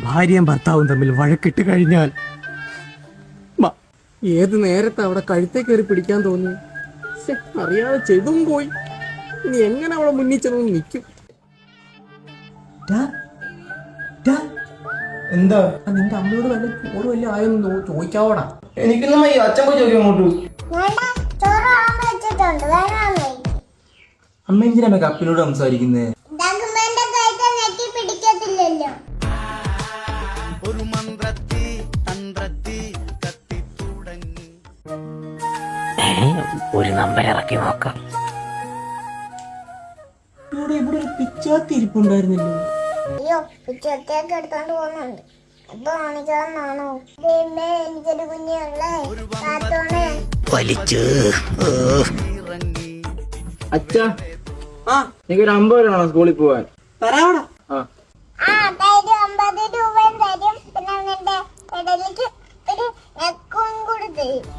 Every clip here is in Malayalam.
ഭാര്യയും ഭർത്താവും തമ്മിൽ വഴക്കിട്ട് കഴിഞ്ഞാൽ ഏത് നേരത്തെ അവിടെ കഴുത്തേ കയറി പിടിക്കാൻ തോന്നി. അറിയാതെ ചെയ്തും പോയി. ഇനി എങ്ങനെ അവളെ മുന്നിൽ ചെന്ന് നിൽക്കും? എന്താ നിന്റെ അമ്മയോട് വല്ല ചോറ് വല്ല ആയെന്ന് ചോദിക്കാവോടാ. എനിക്കൊന്നും അച്ഛൻ പോയി ചോദിക്കും അങ്ങോട്ട്. അമ്മ എന്തിനാ കപ്പിനോട് സംസാരിക്കുന്നേ? ഒരു നമ്പർ ഇറക്കി നോക്കാം. ഇവിടെ ഒരു പിച്ചാത്തി ഇരിപ്പുണ്ടായിരുന്നല്ലോ. അയ്യോ, പിച്ചത്തേക്ക് എടുത്തോണ്ട് പോകുന്നുണ്ട്. അപ്പൊ കാണിക്കാന്നാണോ? എനിക്കൊരു കുഞ്ഞുള്ളേ വലിച്ചു. അച്ഛാ, എനിക്കൊരു 50 രൂപ വേണം സ്കൂളിൽ പോവാൻ. തരാവടാ. തരും 50 രൂപയും തരും. പിന്നെ നിന്റെ പെടലിക്ക് ഒരു നെക്കും കൂടി തരും.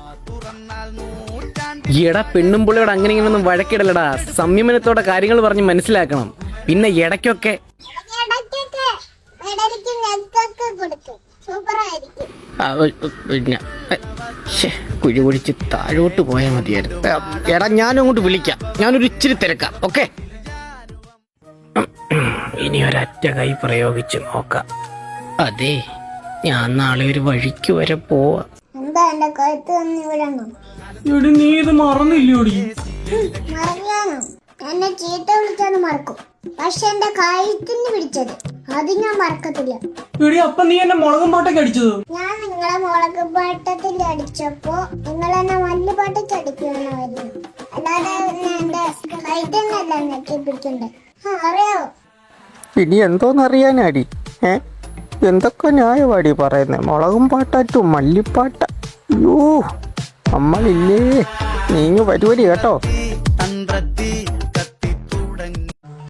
എടാ പെണ്ണും പുള്ളിയോട് അങ്ങനെ ഇങ്ങനൊന്നും വഴക്കിടലടാ. സംയമനത്തോടെ കാര്യങ്ങൾ പറഞ്ഞ് മനസ്സിലാക്കണം. പിന്നെ ഇടയ്ക്കൊക്കെ പെടലിക്ക് നെക്കൊക്കെ കൊടുക്കും. സൂപ്പറായിരിക്കും. പിന്നെ കുഴി കുഴിച്ച് താഴോട്ട് പോയാൽ മതിയായിരുന്നു. എടാ ഞാനും അങ്ങോട്ട് വിളിക്കാം. ഞാനൊരു ഇച്ചിരി തിരക്കാം. ഓക്കെ, ഇനി ഒരൊറ്റ കൈ പ്രയോഗിച്ച് നോക്കാം. അതെ, ഞാൻ നാളെ ഒരു വഴിക്ക് വരെ പോവാ. എന്താ എന്റെ കഴുത്ത് വന്ന് വിടണം? നീ ഇത് മറന്നില്ലോടി? മറക്കാനോ? എന്നെ ചീത്ത വിളിച്ചാണ് മറക്കും. പക്ഷെ എന്റെ കഴുത്തിന് പിടിച്ചത് അത് ഞാൻ മറക്കത്തില്ല. അപ്പൊ നീ എന്നെ മുളകും പാട്ടൊക്കെ അടിച്ചത്? ഞാൻ നിങ്ങളെ മുളക് പാട്ടത്തിൽ അടിച്ചപ്പോ നിങ്ങൾ എന്നെ മല്ലുപാട്ടൊക്കെ അടിക്കണമായിരുന്നു. അല്ലാതെ എന്റെ കഴുത്തന്നല്ല നെക്കി പിടിക്കണ്ടേ. അറിയാവോ? ഇനി എന്തോന്നറിയാനാടി? എന്തൊക്കെ ന്യായവാടി പറയുന്നേ? മുളകും പാട്ടാറ്റും മല്ലിപ്പാട്ട. അയ്യോ, നമ്മളില്ലേ. നീങ്ങ് വരുവരി കേട്ടോ.